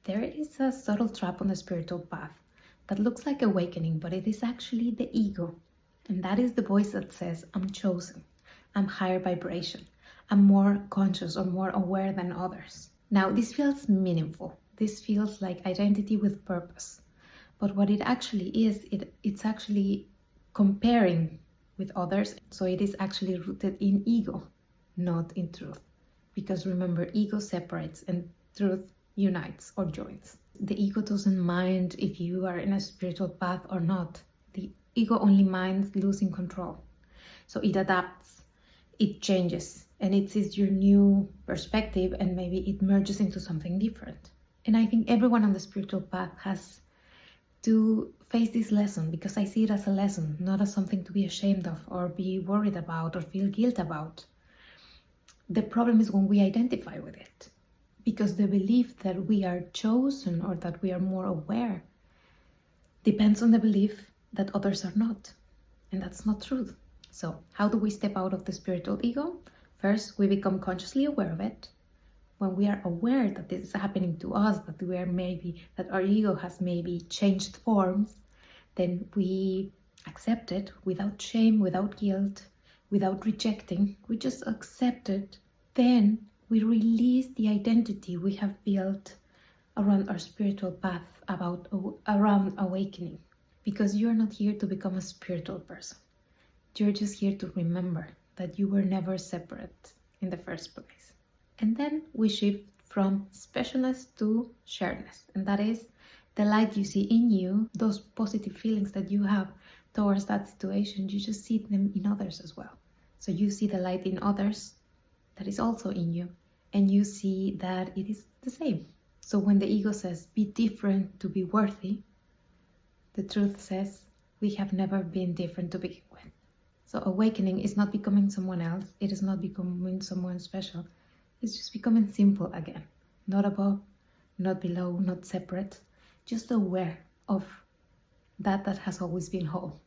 There is a subtle trap on the spiritual path that looks like awakening, but it is actually the ego. And that is the voice that says, I'm chosen, I'm higher vibration, I'm more conscious or more aware than others. Now, this feels meaningful. This feels like identity with purpose. But what it actually is, it's actually comparing with others. So it is actually rooted in ego, not in truth. Because remember, ego separates and truth unites or joins. The ego doesn't mind if you are in a spiritual path or not. The ego only minds losing control. So it adapts, it changes, and it sees your new perspective and maybe it merges into something different. And I think everyone on the spiritual path has to face this lesson because I see it as a lesson, not as something to be ashamed of or be worried about or feel guilt about. The problem is when we identify with it, because the belief that we are chosen or that we are more aware depends on the belief that others are not. And that's not truth. So how do we step out of the spiritual ego? First, we become consciously aware of it. When we are aware that this is happening to us, that our ego has maybe changed forms, then we accept it without shame, without guilt, without rejecting. We just accept it. Then we release the identity we have built around our spiritual path, around awakening. Because you're not here to become a spiritual person. You're just here to remember that you were never separate in the first place. And then we shift from specialness to sharedness. And that is the light you see in you, those positive feelings that you have towards that situation, you just see them in others as well. So you see the light in others that is also in you, and you see that it is the same. So when the ego says, be different to be worthy, the truth says, we have never been different to begin with. So awakening is not becoming someone else. It is not becoming someone special. It's just becoming simple again. Not above, not below, not separate. Just aware of that has always been whole.